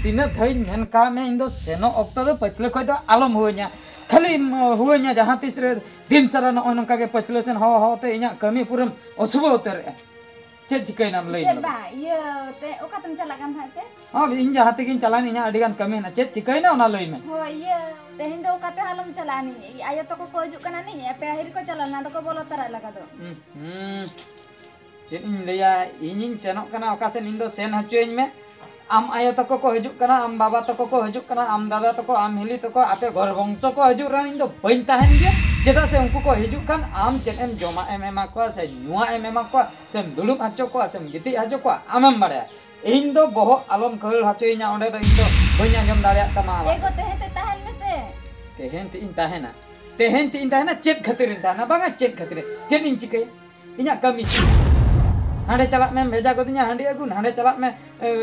तीना धाइन मेन का में इन दो सेनो ऑक्टो दो पछले खय दो आलम हुए냐 खाली हुए냐 जहां तीस रे दिन चला न नका के पछले सेन हाव हाव ते इnya कमी पुरम असुबो उतर चेक चिकई नाम लई चेक बा ये ते ओका तुम चला कान हाते हां इन जहां ते किन चलानी इnya अडिगान कमी ना चेक चिकई ना ओना लई में हो ये तेहिन दो ओका ते हालम चलानी आयो तो को हिजुक कना नी पे आहिर को चला ना तो को बोलो तरा लगा दो चेक इन लया इन सेनोक कना ओका से इन दो सेन हचोइन में आम आयो तको को हिजुक कना आम बाबा तको को हिजुक कना आम दादा तको आम हिली तको आपे घर वंशो को हिजुक रान इन दो बइन ताहेन गे चेदा से उनको को हिजुक कान आम चेक एम जमा एम एमा को से नुआ एम एमा को से दुलुम हचो को से गिति हचो को आमम बाड़े इन दो बहु आलम खल हचोइना ओंडे दो इन दो बइन आंजम दाड़िया तमा एगो तेहे ते ताहेन में से तेहेन ती इन ताहेना चेक खातिर इन ताहेना बांगा चेक खातिर चेक इन चिके इना कमी हांडे चलाक में भेजा गोदिया हांडी अगु हांडे चलाक में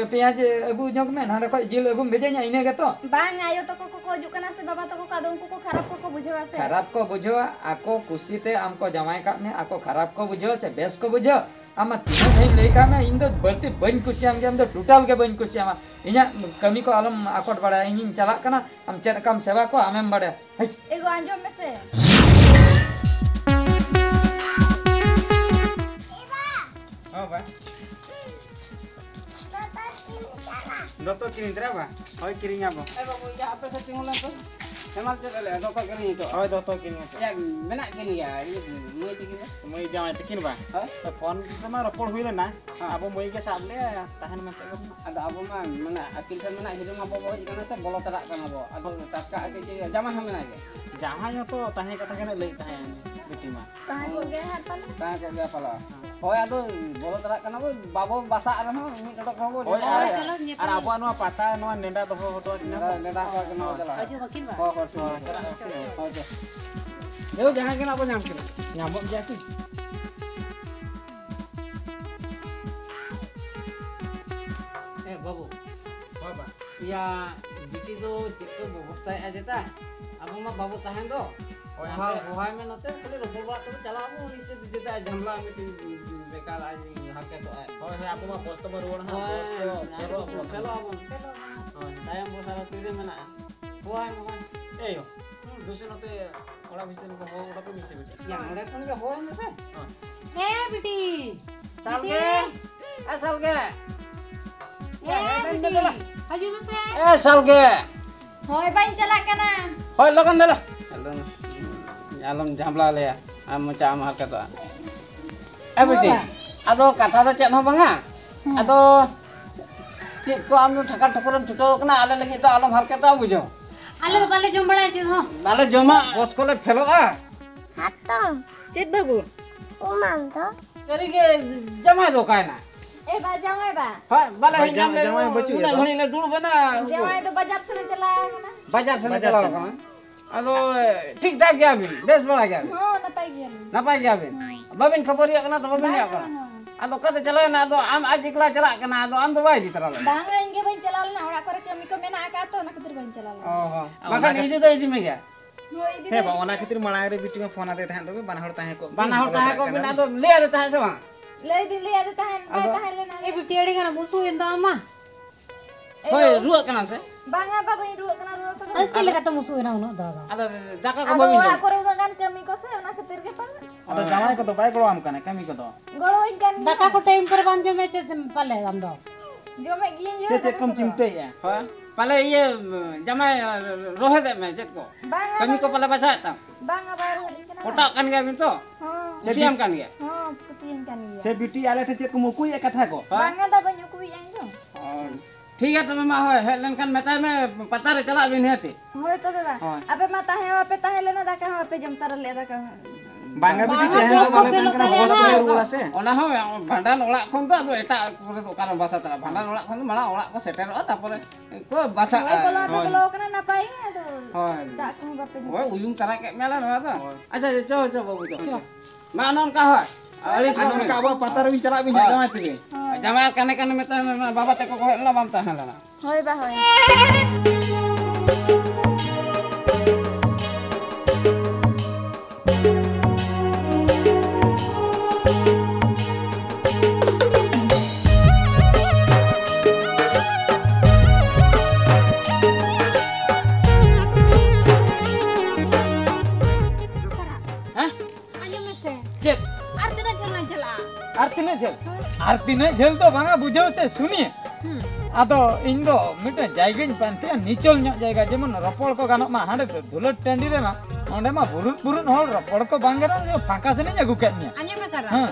पेंयाज अगु जोग में हांडे खय जिल अगु भेजे냐 इने गेतो बांग आयो तो को हिजुक कना से बाबा तो को का दो उनको को खराब को बुझेवा से खराब को बुझो आको खुशीते आमको जमाई का में आको खराब को बुझो से बेस को बुझो आमा तीन भाई लेका में इन दो बर्ती बन कुसियाम के हम दो टोटल के बन कुसियाम इना कमी को आलम आकोट बड़ा इन चलाक कना हम चेक काम सेवा को आमेम बड़े एगो आंजम में से Oh, ba. Doto kirim berapa? Oh, kirimnya apa? Babu, ya apa saya tinggal tu? Memang terlalu doto kirim itu. Oh, doto kirim itu. Ya, benak kini ya. Ini mau tikin. Mau jangan tikin, ba. Phone sama report huila na. Abu mau ke sable tahan mata ko. Ada abu mah mana akil kan mana hidup apa bawa jika nanti bola terak kan abu. Abu takka aja jamah mana aja. Jangan yo to tahan kata kena lei tahan. Betul mah. ताहे को गे हाथ पाला Tahan kok dia pala. Oh, aduh bola terak kan abu babu basak kan abu. Ini dodok abu. Oh, ada abu anu patah anu nenda to foto ini. Neda ko kena jalan. अजू वकील बा Oh, oke. Jauh jangan kena apa nyamper. Nyamuk jatuh. Babu. Oh, ba. Ya, dikit tu babu tay aja ta. Abu mah babu tahan tu. Wahai में नते खाली robo बात तो चला अबू नीचे दिजता जमला में बेकार आज हके तो है Oh, saya aku mah bos to baru na bos to. चलो अबू टाइम बोसारा तीरे में ना wahai mah Eh yo. Dosen ote ora bisi ko ho ora ko bisi bisi. yang ada kan ke wahai में से ए बेटी साल के asal के ए बेटी अजू में से साल के होय बाइन चला कना hoy lokan dala alam jambla le am cha am hal kata beti ado kata do cek no banga ado cek ko am thakar thakuran chuto kana ale lagi to alam hal kata bujo आले तो बाले जम बड़ा चीज हो bale joma bos ko le felo a हातो चेत बाबू ओ मान तो teri ke jama do kaina ए बा जावे बा hoy bale Hoy, jam le jamaah baju ya, una toh? ghani le dulu bana जावे तो बाजार से चला कना bajar sana Bajar chala sana. kana ado ठीक ठाक गया bin bes bala gया हो ना पाई गया napai gया bin babin khabor ya kana to babin ya kana ado kate chala na ado am aj ikla chala kana ado am do bai di tara बांग इंगे बाइन चला ना ओड़ा करे कमी को मेना आका तो ना खातिर बाइन चला oh maka ini to ini me gया हो इदी He ba ona khatir manang re biti ma phone ate thahen dobe banahor tahe ko. banahor tahe ko bin ado le ada tahe se bang ले दी ले आते ताहन मैं ताहन लेना ए बिटिया D kana busu inda ama hoy ruak kana se बांगा बा बाइन रुआ कना रुआ तो chile kata musu ina uno daga ado jaka ko आदो babin ओड़ा करे उना गान कमी को से ना खातिर के पर Ado jamai ko to bai ko am kana kami ko to. गळो इन गान daka ko time पर banjo me te pale amdo जो मैं गिन Se cek kom cimte ya. hoy pale ye jamai rohe de me jet ko बांगा kami ko pale baca ta बांगा बार कना kotak kan gya bin to हां siam kan gya हां कुसिन kan ya Se biti ale the cek ko muku ya katha ko. बांगा दा बन कुई आई जो ठीक है तमे मा होय Helen kan meta me patare chala bin heti होय तो बा अबे माता है अबे ताहे लेना दा का अबे जमता ले दा का Bangga biti teh ko le kan bos ko rula se. ona ho bhandan orak khon to ado eta pore dokan basa tara bhandan orak khon mala orak ko seter o tapore ko basa होय बोला तो बोला कना ना पाई है तो hoy दा को बापे hoy uyung tara ke mela no to acha cho babu cho ma anon ka hoy alis Anu ka ba patar bin chala bin jamai tu be. jamai kane kane meta baba te ko la bam ta hala होय बा होय are तीना झेल तो बांगा बुझाओ से सुनिए आदो इन दो मिटे जायगा पानते निचल ᱧᱚᱜ जायगा जेमन रपड़ को गानो मा हांडे धुलट टांडी रे मा ओंडे मा बुरुत बुरुत हॉल रपड़ को बांगेरा फांका से नहीं अगु केनिया Anyo me kara. हां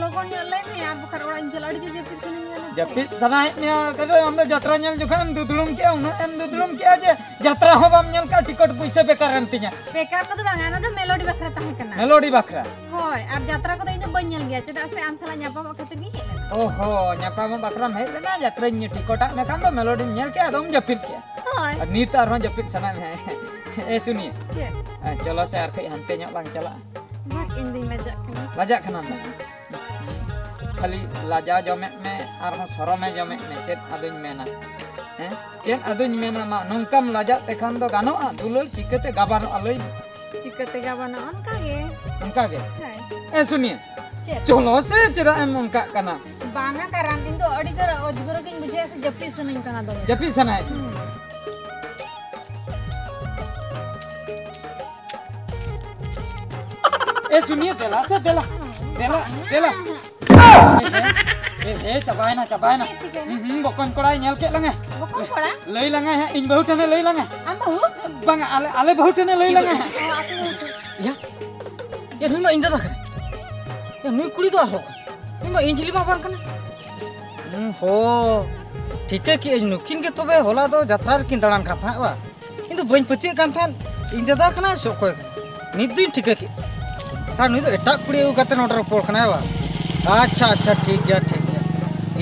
Logon yo lay me ab kar orang jeladi jo jepit sini yo. जपित सनाय ने कदे हमले यात्रा नेल जखन दुदुलुम के उन एम दुदुलुम के जे यात्रा हो बाम नेल का टिकट पैसा बेकार अंतिया Bekar ko do bang ana do melody bakra tahe kana. Melody Bakhra Hoy, ar jatra ko do ido banyal gya cedak se am sala nyapa mo kete gi. ओहो न्यापा में बकरा में लेना यात्रा ने टिकट में काम मेलोडी नेल के आदम जपित के Hoy. और नीत आर जपित सनाय में ए सुनिए Ce. चलो से आर कई हंते ᱧᱚᱜ lang चला Bak indi majak kana. लाजा खना में खाली लाजा जमे में आर हो सरो में जमे में चेत आदुኝ मेना हैं चेत आदुኝ मेना मा नंकम लाजा तेखान दो गानो दुलल चिकते गाबानो अलई Cikete gabana on kage. उनका के Hai. ए सुनिए Ce. चलो से चेदा एम उनका कना Banga karan indo adi kara ojgoro kin bujhe se jepit sini kana do. जपी सनाय ए सुनिए देला से देला देला देला ए चबाय ना बकन कोड़ाई नेल के लंगे Bokong pora. लई लंगे है इन बहुत ने लई लंगे Am bahu. बांग आले आले बहुत ने लई लंगे Oh aku bahu. या नुई मा इंदा दा करे या नुई कुड़ी दो हो नुई मा इंजली मा बांग कने हो ठीक है कि नुकिन के तबे होला दो यात्रा किन दलान का था वा इन तो बइन पति कान था इंदा दा कना सो कोय नित दिन ठीक है कि सा नुई तो एटा कुड़ी उ कते नोटर पोल कना वा अच्छा अच्छा ठीक है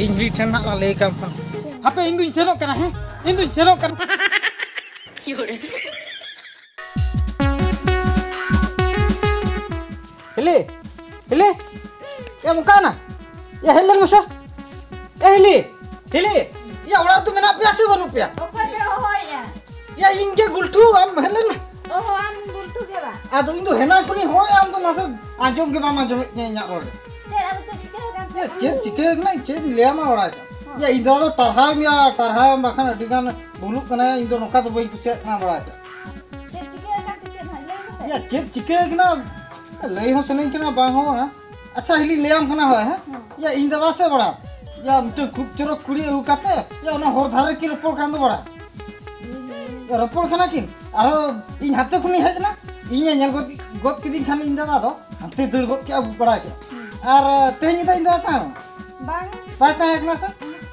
इंजली ठन ना ले काम फन हापे इंदु सेनो कना है इंदु सेनो कना Hili, ya muka na, ya Helen musa, Hili, ya orang tu mana piasa banu pia, Oke se hoy ya. ya inge gultu am Helen, Oh am bultu ke ba. aduh itu Hena puni hoy am tu masa anjom ke mama jom nyak lor, Ce aku cek kan. ya cik na cik liam orang itu, ya itu tu tarham bahkan adikan bulu kena itu noka tu boleh pusat na orang itu, Ce cik kan cik hai. ya cik kena लई हो सने कना बा हो अच्छा हिली लेम कना हो है या इन दादा से बड़ा या मटे खूब चरो कुड़ी उ काते या ओना होर धारे की रपोड़ कांदो बड़ा या रपोड़ खाना किन आरो इन हाथे खुनी हेजना इन नेल गोद किदिन खान इन दादा दो हाथे दड़ गोद के बड़ा के आर तेनी तो इन दादा ता Bang, पाता है एकना से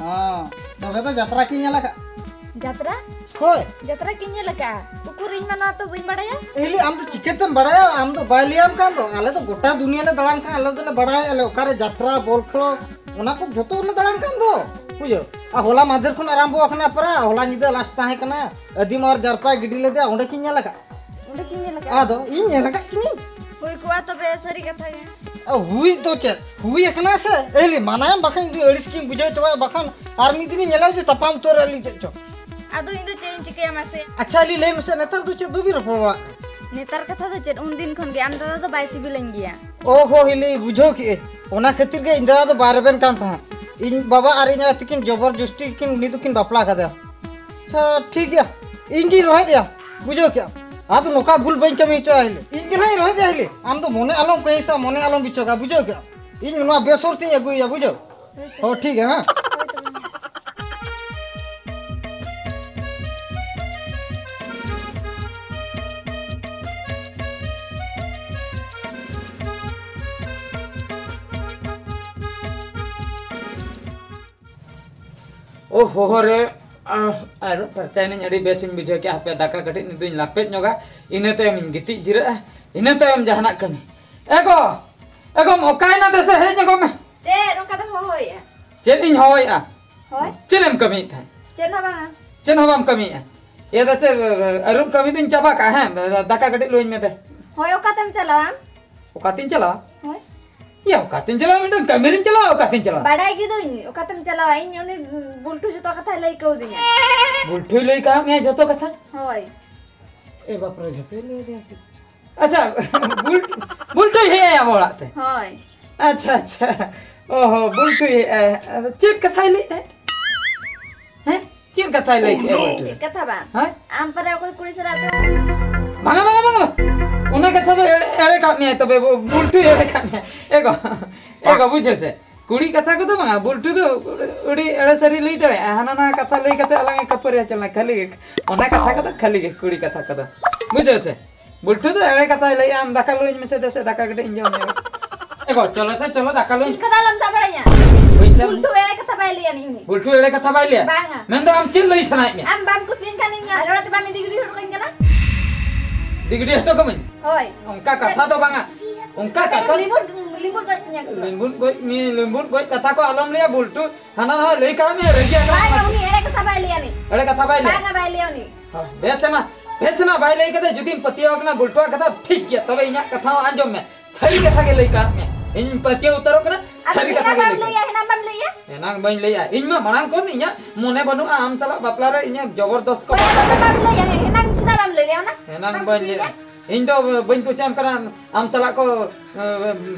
हां तबे तो यात्रा की नेला का jatra? होय Jatra kinya laka. Ukurin mana tu bain badaya? एली आम तो चिकेतम बड़ाया आम तो बायलियाम कान दो आले तो गोटा दुनिया ले दलान का आले तो ले बड़ाया आले ओकारे यात्रा बोल खलो ओना को जतो ले दलान कान दो बुझो आ होला मादर खन आरंभ अखना परा होला निदा लास्ट ताहे कना अदिम और जरपा गिडी ले दे ओंडे किnya लगा Udah kinya laka. आ दो इन लगा किनी Hoy kuat tapi sari kata ya. आ हुई तो चे हुई एकना से एली मानायम बखन दी अड़िस की बुझे चवा बखन आर्मी दिन नेला जे तपाम तोर एली चो Aduh itu change ke mase. अच्छा एली ले मसे नेतर दो चे दो भी रपवा Netar kata tu chat undin kon ge am dada tu bai sibil lagi ya. ओहो हिली बुझो कि ओना खातिर के इंदा तो बारबेन कान था इन बाबा आरिना तिकिन जबरदस्ती किन निदुकिन बापला का दे अच्छा ठीक है इंगी रह दिया बुझो क्या आ तो नोका भूल बइन कमी तो आहिले इंगी नहीं रह दे आहिले आम तो मोने आलम कहीं सा मोने आलम बिचोगा बुझो क्या इन नो बेसुरती अगुया बुझो हो ठीक है हां ओ हो रे आरो परचाय नहीं अड़ी बेसिन बुझे के आपे दाका कटि निदुኝ लापेट ñoga इने तो हम गिति जिरा इने तो हम जहाना कमी एगो मोकाय ना दसे हे ñogo में Ce, ro kata hoy ya. चेत इन होय आ Hoy? चेलम कमी था Ce na bang. चेन होबम कमी आ ये दसे अरुम कमी दिन चाबा का है दाका कटि लोइन में ते Hoy okatem chalam. ओकातिन चला Hoy? या ओकातिन चला मिटन कमेरिन चला ओकातिन चला Badai gitu ini. Okatem chalam ini oni bultu juta kata lagi kau dinya. बुलठुई लई का मैं जतो कथा Hoy. ए बाप रे झपे ले दे अच्छा बुलठुई है या बोलाते Hoy. अच्छा ओहो बुलठुई चेक कथा ले हैं चेक कथा ले के बुलठुई Cik kata bang. हां Am pada aku kulit seratus. भांगा भांगा भांगा उन्हें कथा तो एड़े काटने है तबे बुलटू एड़े काटने एगो बुझे से कुड़ी कथा को तो भांगा बुलटू तो उड़ी एड़े सरी लई दड़े हाना ना कथा लई कते अलग कपरे चलना खाली ओना कथा को तो खाली के कुड़ी कथा को तो बुझे से बुलटू तो एड़े कथा लई आम दाका लई में से दसे दाका गडे इंजो ने एगो चलो दाका लई इसका दालम साबड़ाया बुझे बुलटू एड़े का सबाय लिया नहीं उनी बुलटू एड़े कथा बाई लिया बांगा मैं तो आम चिल लई सनाई में am bam kusin kaninya lewat bam digri hudukin kana दिगड़ी हटो को मैं hoy उनका कथा तो भांगा उनका कथा libur gotnya लिंबुन कोई कथा को आलम लिया बुलटू हाना ना लई का में रगिया banga uni एड़े का सबाय लिया नहीं एड़े कथा बाई लिया banga bay liya uni बेचना बाई लई कते जुदिन पतिया कना बुलटुआ कथा ठीक गया तबे इना कथा आंजम में सही कथा के लई का में इन पतिया उतरो कना सही कथा के लई hina bam liya एनांग बइन लई इन में मांग कोन इना मोने बनु आम चला बापला रे इना जबरदस्त को bam liya hina sida bam liya na एनांग बइन लई इन तो बइन को शाम करा आम चला को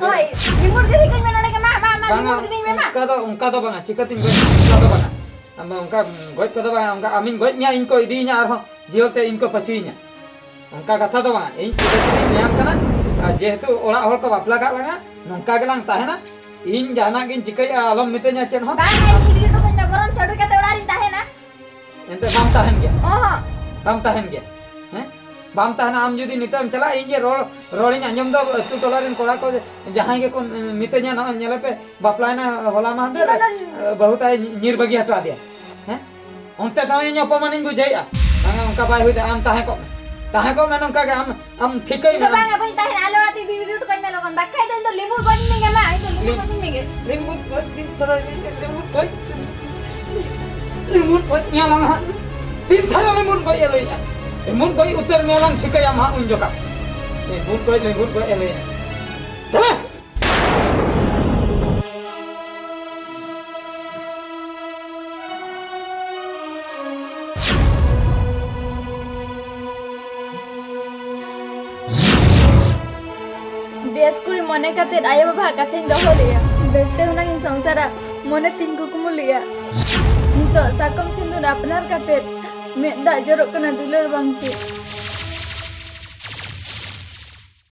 hoy libur giri kan menane ke ma बांगा libur giri ma उनका तो बांगा चिकतिन उनका तो बांगा हम उनका गोज को तो बांगा उनका आमिन गोज न्या इनको इदी न्या आरो जीवते इनको पसीन्या उनका कथा तो बांगा इन चिदा चिदा न्याम कना जेहेतु ओड़ा होल को बापला का लगा नोंका गेलांग ताहेना इन जाना गिन चिकई आलम मितेन्या चेन हो banga ini digri hudukin boron chadu kate udarin tahena एंते बाम ताहेन गया oh बाम ताहेन गया हैं बाम ताहेना आम जुदी नितम चला इन जे रोड़िन अंजम दो तू टोलारिन कोड़ा को जहां के को मितेन्या ना नेले पे बापलाना होला मांदे बहुत आई निर्बगी हटा दिया हैं उनते तो इन अपमानिन बुझाइया बांगा उनका बाय हुई आम ताहे को मैं उनका के हम ठीकई में banga bai tahena alawati digri hudukin me logon bakai do libur godin me ma itu libur godin me लिंबू दिन सरा लिंबू कोई न्याला दिन सरा लिंबू कोई उतर न्याला ठिकया मा उन जोका लिंबू कोई एले चला बेस कुड़ी मने काते आयो बाबा काते दहो लिया बेसते हुना इन संसारा मने तीन कुकुम लिया नितो साकम सिंदूर अपनार काते में दा जरक कना दुलर बांगते